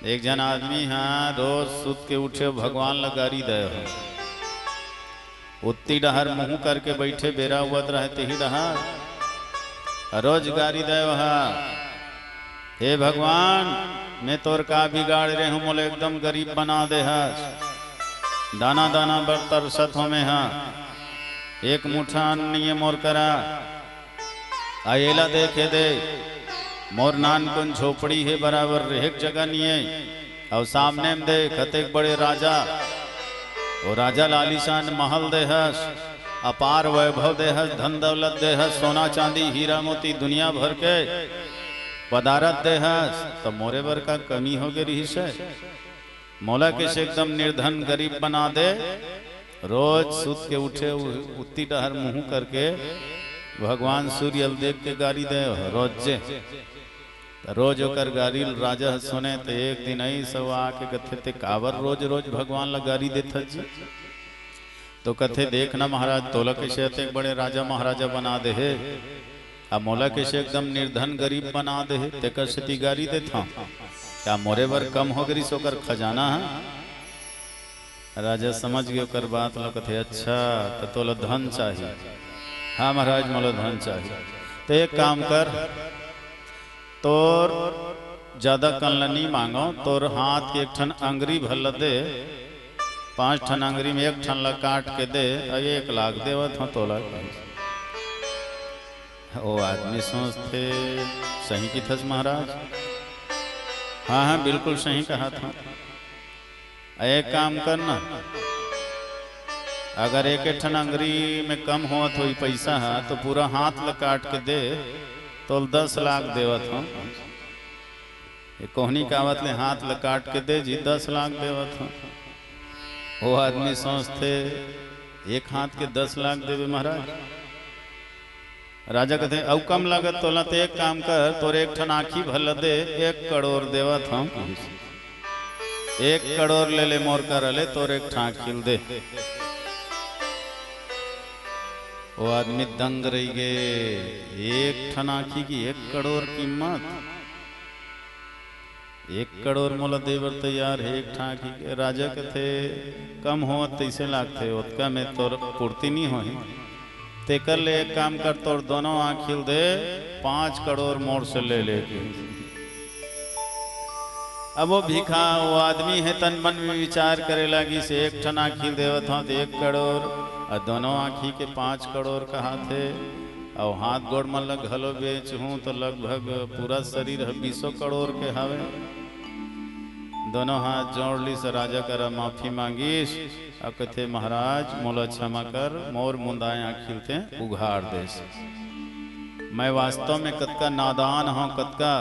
एक जन आदमी हाँ रोज सुत के उठे भगवान लगारी दे उतनी डहर मुंह करके बैठे बेरा हुआ रहते ही डहर रोज गारी दे हे भगवान मैं तोर का बिगाड़ रहे हूँ मोले एकदम गरीब बना दे दाना दाना बर तरसत हो में एक मुठा अन्न मोर करा आयला देखे दे मोर नान कुन झोपड़ी है बराबर एक जगह नहीं है और सामने में दे खतेक बड़े राजा और राजा लालीशान महल देहस अपार वैभव देहस धन दौलत देहस सोना चांदी हीरा मोती दुनिया भर के पदारत देहस तो मोरे बर का कमी हो गई रही से मौला के से एकदम निर्धन गरीब बना दे रोज सुत के उठे उतनी डहर मुंह करके भगवान सूर्य देख के गाड़ी दे रोजे रोज ओकर गाड़ी राजा सुने तो एक दिन आई सब आके कथे ते कावर रोज रोज भगवान ला गाड़ी देता जी तो कथे देखना महाराज तोला के से बड़े राजा महाराजा बना दे है अब मोला के से एकदम निर्धन गरीब बना दे है तेकर से गाड़ी देता क्या मोरे बर कम हो गई सोकर खजाना है राजा समझ गए ओकर बात लो कथे अच्छा तो तोला धन चाहिए हाँ महाराज मोला धन चाहिए तो एक काम कर तोर ज्यादा कलनी मांगो तोर हाथ के एक ठन अंगरी भर दे 5 ठन अंगरी में एक ठन ला काट के दे 1 लाख देवत हो तोला वो आदमी सोचते सही की थस महाराज हाँ हाँ बिल्कुल सही कहा था एक काम करना अगर एक ठन अंगरी में कम हो तो पैसा है तो पूरा हाथ ला काट के दे तो 10 लाख देवत हो कोहनी कावत ले हाथ ला काट के दे जी 10 लाख देवत हो वो आदमी सोचते एक हाथ के 10 लाख देवे महाराज राजा कहते औ कम लागत तोला तो एक काम कर तोरे एक ठन आखी भल दे 1 करोड़ देवत हम 1 करोड़ ले ले मोर कर ले तोर एक ठाखिल दे वो आदमी दंग रही गए एक ठन आखी की 1 करोड़ कीमत 1 करोड़ मोला देवर तैयार है एक ठाकी के राजा के थे कम हो तैसे लागते उतका में तोर पूर्ति नहीं हो तेकर ले एक काम कर तोर दोनों आखिल दे 5 करोड़ मोर से ले लेके अब वो भिखा वो आदमी है तन मन में विचार करे लगी से एक ठन आखिल देवत हो 1 करोड़ और दोनों आँखी के 5 करोड़ कहा थे और हाथ गोड़ मन लग घलो बेच हूँ तो लगभग पूरा शरीर 20 करोड़ के हवे दोनों हाथ जोड़ ली से राजा कर माफी मांगीस और कहते महाराज मोला क्षमा कर मोर मुंदाए आखिलते उघाड़ दे मैं वास्तव में कतका नादान हूँ कतका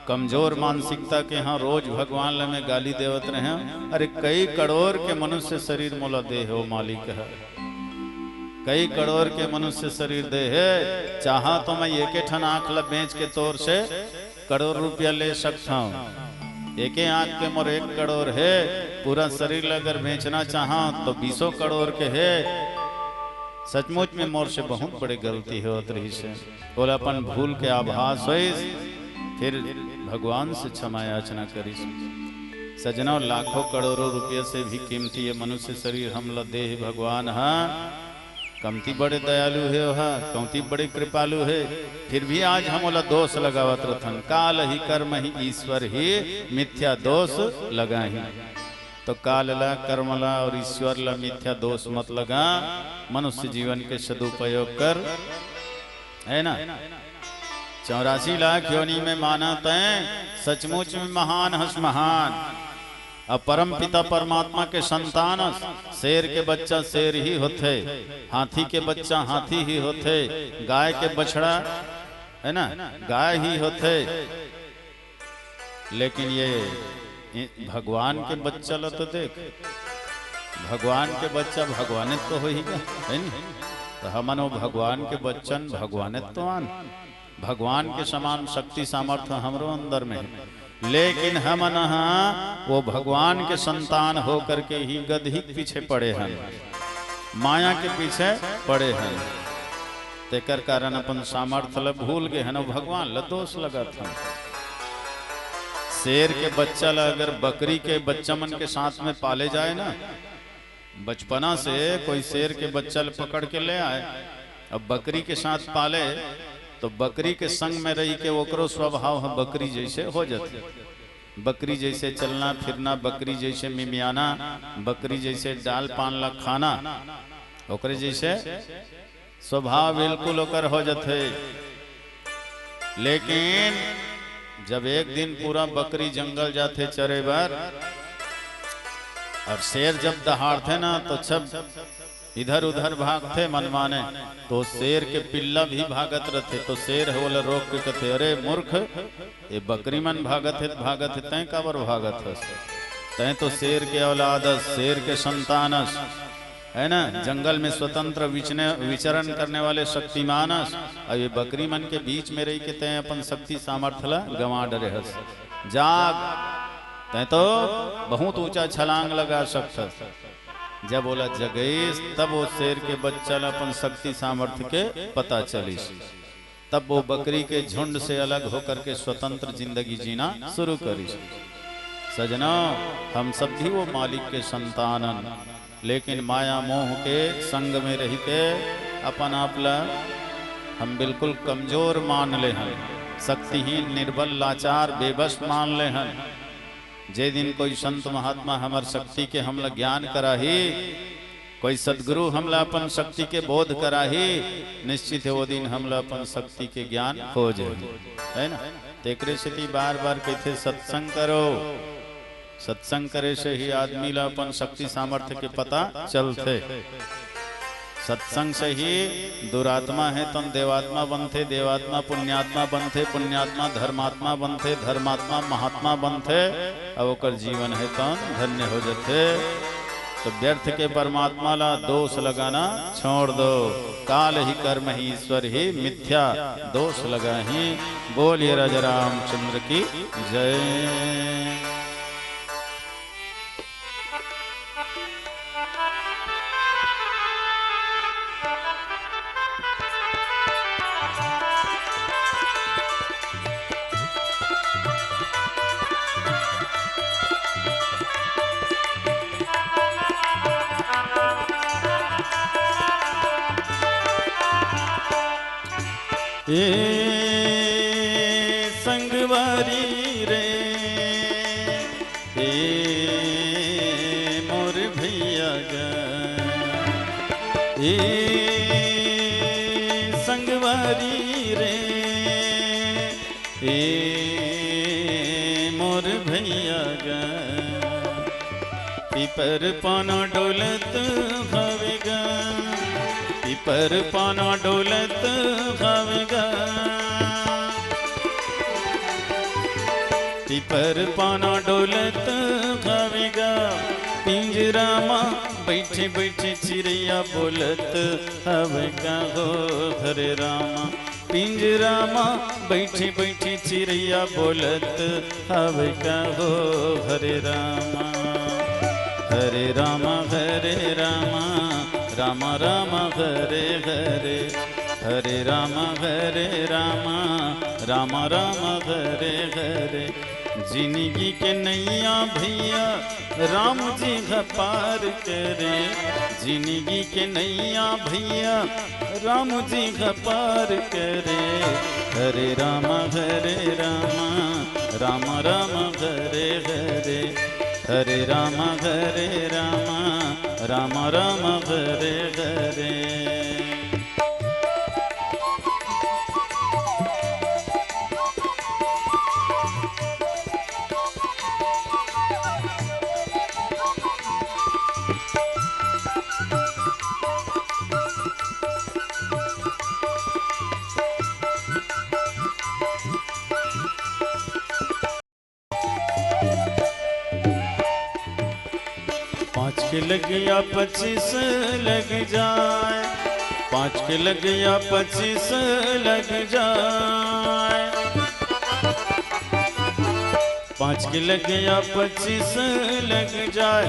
कमजोर मानसिकता के हाँ रोज भगवान ल में गाली देवत रहे अरे कई करोड़ के मनुष्य शरीर मोला दे हो मालिक है कई करोड़ के मनुष्य शरीर दे है चाहा तो मैं एक ठन आंख ला बेच के तौर से करोड़ रुपया ले सकता हूँ एक आंख के मोर 1 करोड़ है पूरा शरीर अगर बेचना चाहा तो 20 करोड़ के है सचमुच में मोर से बहुत बड़ी गलती है रही से बोला अपन भूल के आभास हो फिर भगवान से क्षमा याचना करी सजनों लाखों करोड़ों रुपये से भी कीमती है मनुष्य शरीर हम ल दे भगवान हाँ कमती बड़े दयालु है वहाँ कमती बड़े कृपालु है फिर भी आज हम दोष लगावत रथन काल ही कर्म ही ईश्वर ही मिथ्या दोष लगाही तो काल ला कर्म ला और ईश्वर ला मिथ्या दोष मत लगा मनुष्य जीवन के सदुपयोग कर है ना 84 लाख योनि में माना तय सचमुच में महान हस महान अब परम पिता परमात्मा के संतान शेर के बच्चा शेर ही होते हाथी के बच्चा हाथी ही होते गाय के बछड़ा है ना गाय ही होते लेकिन ये भगवान के बच्चा लो तो देख भगवान के बच्चा भगवानित तो हो ही गया है नहीं तो हमन वो भगवान के बच्चन भगवानित तो आन भगवान के समान शक्ति सामर्थ्य हमरो अंदर में है लेकिन हम वो भगवान के संतान होकर के ही गधी पीछे पड़े हैं माया के पीछे पड़े हैं तेकर कारण अपन सामर्थ्य ल भूल गए हैं भगवान ल दोष लगा था शेर के बच्चा ला अगर बकरी के बच्चा मन के साथ में पाले जाए ना, बचपना से कोई शेर के बच्चा पकड़ के ले आए, अब बकरी के साथ पाले तो बकरी के संग में रही के ओकरो स्वभाव है बकरी जैसे हो जाते, बकरी जैसे चलना फिरना, बकरी जैसे मिमियाना, बकरी जैसे डाल पान ला खाना, ओकरे जैसे स्वभाव बिल्कुल ओकर हो जाते। लेकिन जब एक दिन पूरा बकरी जंगल जाते चरे बार और शेर जब दहाड़ते ना तो सब इधर उधर भागते मनमाने, तो शेर के पिल्ला भी भागत रहते, तो शेर है बोले रोक के कहते अरे मूर्ख ये बकरी मन भागत है तय काबर भागत है, तय तो शेर के औलादस, शेर के संतानस है ना, जंगल में स्वतंत्र विचरण करने वाले शक्तिमानस, और ये बकरी मन के बीच में रही के तय अपन शक्ति सामर्थ्य ला गंवा डरे हस, जाग तय तो बहुत ऊंचा छलांग लगा सकता। जब बोला जगेश तब वो शेर के बच्चा ला अपन शक्ति सामर्थ्य के पता चलिस, तब वो बकरी के झुंड से अलग होकर के स्वतंत्र जिंदगी जीना शुरू करिस। सजना हम सब भी वो मालिक के संतानन, लेकिन माया मोह के संग में रह के अपन आपला हम बिल्कुल कमजोर मान ले हैं, शक्तिहीन निर्बल लाचार बेबस मान ले हैं। जे दिन कोई संत महात्मा हमार शक्ति के हमला ज्ञान कराही, कोई सदगुरु हमला अपन शक्ति के बोध कराही, निश्चित है वो दिन हमला अपन शक्ति के ज्ञान हो जाए, है ना। तेकरे से बार बार कहते सत्संग करो, सत्संग करे से ही आदमी ला अपन शक्ति सामर्थ्य के पता चलते। सत्संग से ही दुरात्मा है तम देवात्मा बनते, देवात्मा पुण्यात्मा बनते, पुण्यात्मा धर्मात्मा बनते, धर्मात्मा महात्मा बनते, अब ओकर जीवन है तम धन्य हो जाते। तो व्यर्थ के परमात्मा ला दोष लगाना छोड़ दो, काल ही कर्म ही ईश्वर ही मिथ्या दोष लगा ही। बोलिए राजा रामचंद्र की जय। संगवारी रे मोर भैया गा, संगवारी रे मोर भैया गा, पिपर पाना डोलत हवेगा, पिपर पाना डोलत हवेगा, पिपर पाना डोलत हवेगा, पिंजरा मां बैठे बैठे चिड़ैया बोलत हवेगा हो हरे रामा, पिंजरा मां बैठे बैठे चिड़ैया बोलत हवेगा हो हरे रामा। हरे रामा हरे रामा, रामा रामा हरे हरे, हरे रामा हरे रामा, रामा रामा हरे हरे। जिंदगी के नैया भैया राम जी पार करे, जिंदगी के नैया भैया राम जी पार करे। हरे रामा हरे रामा, रामा रामा हरे हरे, हरे रामा हरे रामा, रामा रामा हरे हरे। के लग गया 25 लग जाए, 5 के लग गया 25 लग जाए, 5 के लग गया 25 लग जाए।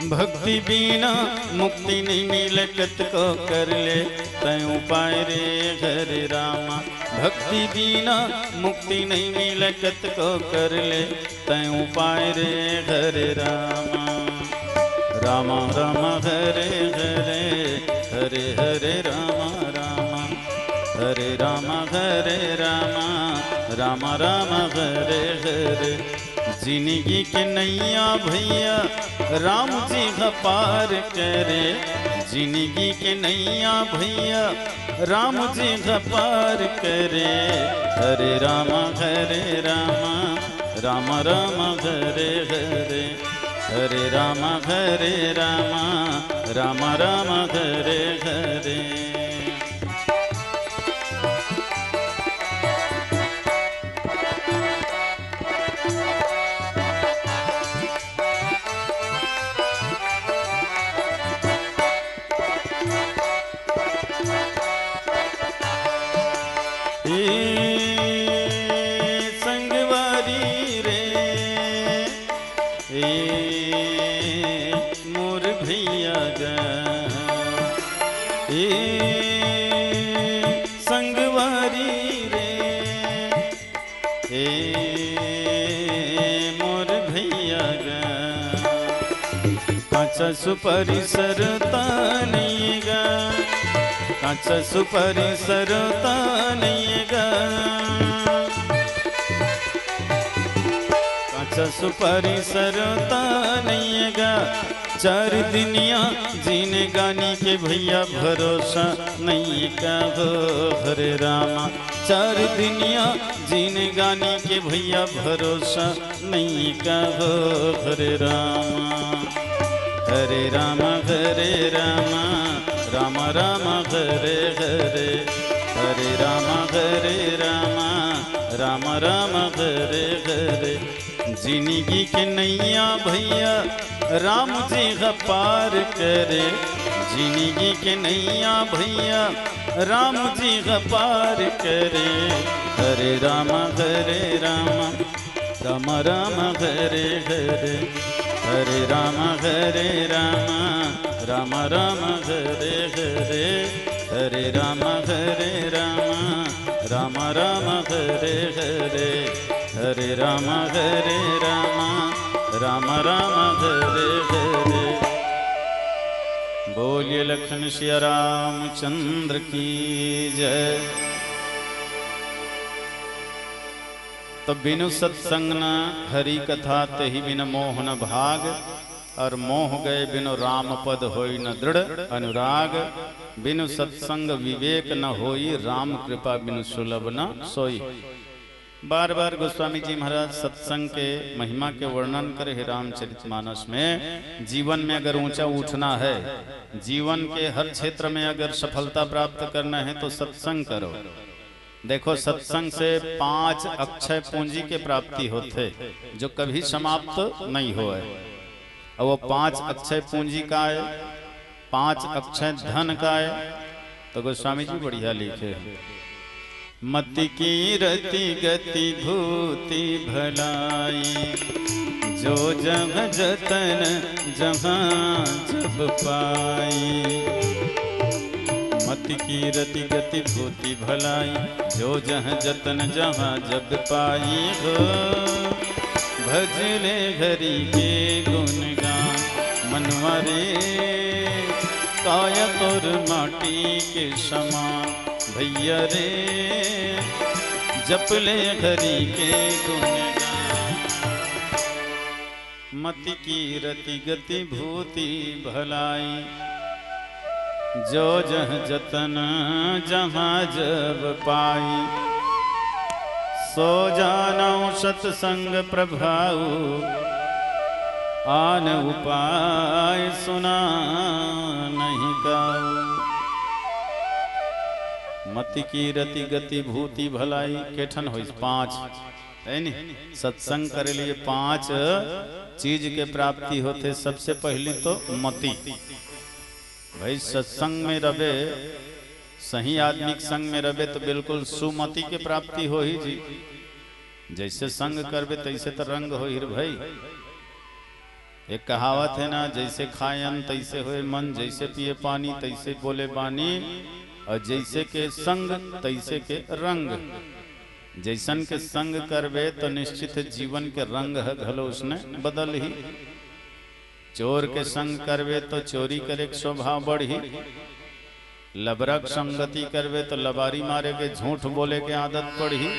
भक्ति बिना मुक्ति नहीं मिले कत को कर ले तय उपाय रे हरे रामा। भक्ति बिना मुक्ति नहीं मिले कत को कर ले तय उपाय रे हरे रामा। रामा रामा हरे हरे हरे हरे रामा रामा हरे रामा हरे रामा रामा रामा हरे हरे। जिंदगी के नैया भैया राम जी पार करे। जिंदगी के नैया भैया राम जी पार करे। हरे रामा रामा रामा हरे हरे हरे रामा रामा रामा हरे हरे। संगवारी रे मोर भैया गा संगवारी रे मोर भैया गा। काचा सुपारी सरतानी गा काचा सुपारी सरतानी गा। काचा सुपारी सरतानी गा। चार दुनिया जीने गानी के भैया भरोसा नहीं का हो हरे रामा। चार दुनिया जीने गानी के भैया भरोसा नहीं का हो हरे रामा। हरे रामा रामा रामा हरे हरे हरे रामा रामा रामा हरे हरे। जिंदगी के नैया भैया राम जी पार करे। जिंदगी के नैया भैया राम जी पार करे। हरे रामा रामा रामा हरे हरे हरे रामा रामा रामा हरे हरे हरे रामा रामा रामा हरे हरे हरे रामा रामा रामा हरे हरे। बोलिए लखन सिया रामचंद्र की जय। तो बिनु सत्संग न हरि कथा तहि बिन मोह न भाग। और मोह गए बिनु राम पद होई न दृढ़ अनुराग। बिनु सत्संग विवेक न होई राम कृपा बिनु सुलभ न सोई। बार बार गोस्वामी जी महाराज सत्संग के महिमा के वर्णन करे हैं रामचरितमानस में। जीवन में अगर ऊंचा उठना है, जीवन के हर क्षेत्र में अगर सफलता प्राप्त करना है तो सत्संग करो। देखो सत्संग से 5 अक्षय पूंजी के प्राप्ति होते जो कभी समाप्त नहीं होए। और वो 5 अक्षय पूंजी का है, 5 अक्षय धन का है। तो गोस्वामी जी बढ़िया लिखे मति की रति गति भूति भलाई। जो जब जतन जहाँ जब पाई। मति की रति गति भूति भलाई। जो जहाँ जतन जहाँ जब पाई हो। भजले हरि के गुणगान मनवारे। काया तोर माटी के समान भैया रे। जपले हरि के गुणगान। मति की रति गति भूति भलाई। जो जह जतन जहाँ जब पाई। सो जानो सत्संग प्रभाव। आन उपाय सुना नहीं गाऊ। मति की रति गति भूति भलाई केठन हो 5 है नी। सत्संग करे लिए 5 चीज के प्राप्ति होते। सबसे पहली तो मति। भाई सत्संग में रहे, सही आदमी के संग में रहे तो बिल्कुल सुमति के प्राप्ति हो ही जी। जैसे संग करबे तैसे तो रंग हो ही भाई। एक कहावत है ना, जैसे खाए अन्न तैसे होए मन, जैसे पिए पानी तैसे बोले बानी, और जैसे के संग तैसे के रंग। जैसन के संग करबे तो निश्चित जीवन के रंग है घलो उसने बदल ही। चोर के संग करबे तो चोरी करे के स्वभाव बढ़ी, लबरक संगति करबे तो लबारी मारे के झूठ बोले के आदत पड़ी,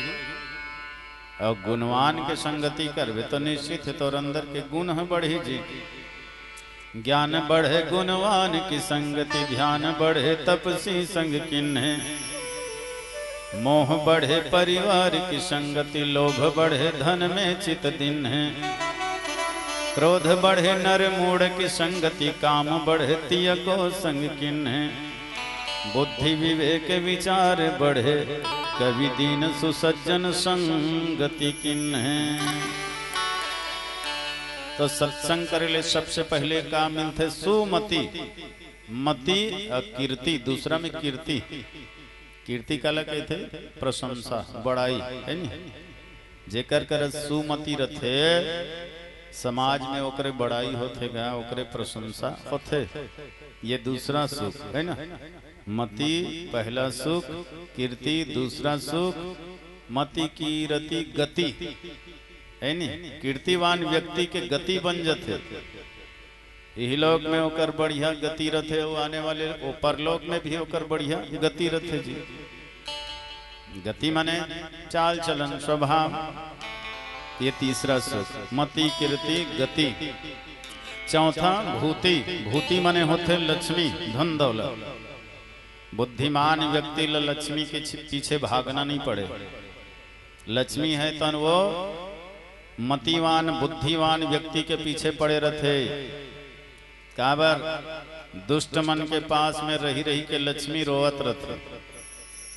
और गुणवान के संगति करबे तो निश्चित है तोर अंदर के गुण है बढ़ी जी। ज्ञान बढ़े गुणवान की संगति, ध्यान बढ़े तपसी संग किन्हे, मोह बढ़े परिवार की संगति, लोभ बढ़े धन में चित दिन है, क्रोध बढ़े नर मूढ़ की संगति, काम बढ़े तिय को संग किन्हे, बुद्धि विवेक विचार बढ़े, कवि दीन सुसज्जन संगति किन्हे। तो सत्संग करे सबसे पहले का मिलते सुमति, मति कीर्ति, दूसरा में कीर्ति। कीर्ति काला कहते प्रशंसा बड़ाई है नी, जेकर कर सुमति रथे समाज में ओकरे बड़ाई होते गया, ओकरे प्रशंसा होते, ये दूसरा सुख है ना। मति पहला सुख, कीर्ति दूसरा सुख, मति कीरति गति है नी। कीर्तिवान व्यक्ति के गति बन जाते, यही लोक में होकर बढ़िया गति रथे, वो आने वाले वो परलोक में भी होकर बढ़िया गति रथे जी। गति माने चाल चलन स्वभाव, ये तीसरा सुख मति कीर्ति गति। चौथा भूति, भूति माने होते लक्ष्मी धन दौलत। बुद्धिमान व्यक्ति लक्ष्मी के पीछे भागना नहीं पड़े, लक्ष्मी है तन वो मतिवान बुद्धिवान व्यक्ति के पीछे पड़े रहते। काबर दुष्ट मन के पास में रही रही के लक्ष्मी रोवत रहते,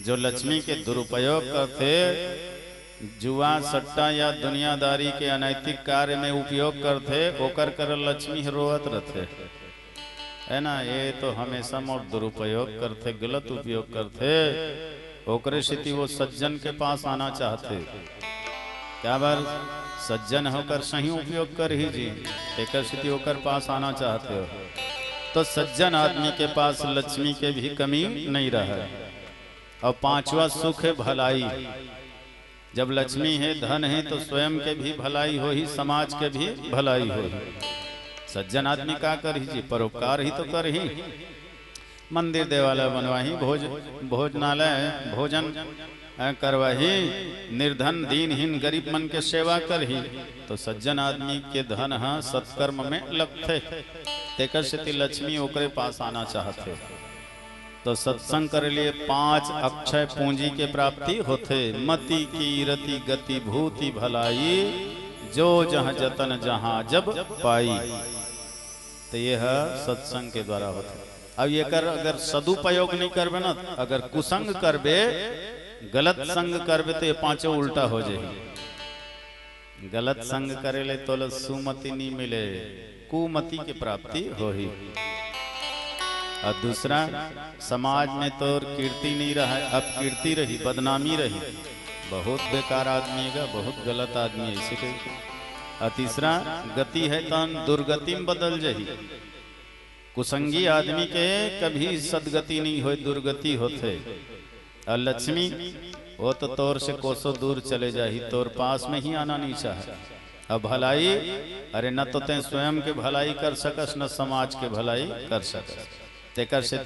जो लक्ष्मी के दुरुपयोग करते, जुआ सट्टा या दुनियादारी के अनैतिक कार्य में उपयोग करते, ओकर कर लक्ष्मी रोवत रहते है ना। ये तो हमेशा मोर दुरुपयोग करते, गलत उपयोग करते, ओकरे स्थिति वो सज्जन के पास आना चाहते। क्या बार सज्जन होकर सही उपयोग कर ही जी, एक स्थिति होकर पास आना चाहते हो तो सज्जन आदमी के पास लक्ष्मी के भी कमी नहीं रहा। और पांचवा सुख है भलाई। जब लक्ष्मी है धन है तो स्वयं के भी भलाई हो ही, समाज के भी भलाई हो ही। सज्जन आदमी का कर ही जी, परोपकार ही तो कर ही। मंदिर देवालय बनवाही, भोजनालय भोजन करवाही, निर्धन दीनहीन गरीब मन के सेवा करही। तो सज्जन आदमी के धन सत्कर्म में लगते, तेकर से लक्ष्मी ओकरे पास आना चाहते। तो सत्संग करे लिए 5 अक्षय पूंजी के प्राप्ति होते, मति कीरति गति भूति भलाई, जो जहाँ जतन जहाँ जब पाई। तो यह सत्संग के द्वारा होते। अब ये कर अगर सदुपयोग नहीं करबे ना, अगर कुसंग करबे गलत संग करबे तो ये पांचों उल्टा हो जाए। गलत संग करे ले तो सुमति नहीं मिले, कुमति की प्राप्ति हो ही। और दूसरा समाज में तो कीर्ति नहीं रहा, अब कीर्ति रही बदनामी रही, बहुत बेकार आदमी है, बहुत गलत आदमी है इसे कही। और तीसरा गति है तो दुर्गति में बदल जाही। कुसंगी आदमी के कभी सदगति नहीं हो, दुर्गति होते। और लक्ष्मी वो तो तोर से कोसों दूर चले जाही, तोर पास में ही आना नहीं चाहे। अब भलाई, अरे न तो ते स्वयं के भलाई कर सकस, न समाज के भलाई कर सकस। तेकर से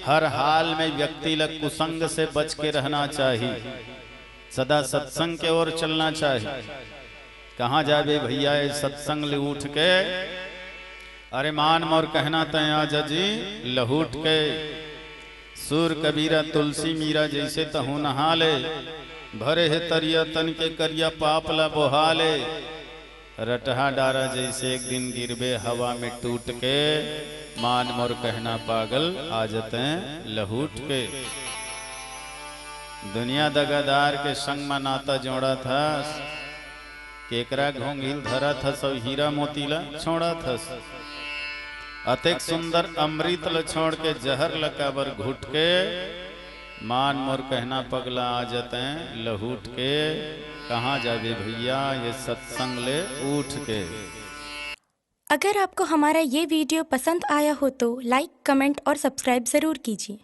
हर हाल में व्यक्ति लग कुसंग से बच के रहना चाहिए, सदा सत्संग के ओर चलना चाहिए। कहाँ जाबे भैया सत्संग ले उठ के, अरे मान मोर कहना तय आज जी लहूट के, सूर कबीरा तुलसी मीरा जैसे तहु नहा ले, भरे है तरिया तन के करिया पापला बोहाले, रटहा डारा जैसे एक दिन गिरबे हवा में टूट के, मान मोर कहना पागल आ जाते लहूट के। दुनिया दगादार के संग में नाता जोड़ा था, केकरा घोंघिल धरा था, सब हीरा मोतीला छोड़ा था। अतेक सुंदर अमृत ल छोड़ के जहर लकाबर घुट के, मान मोर कहना पगला आ जाते लहूट के। कहाँ जावे भैया ये सत्संग ले उठ के। अगर आपको हमारा ये वीडियो पसंद आया हो तो लाइक, कमेंट और सब्सक्राइब ज़रूर कीजिए।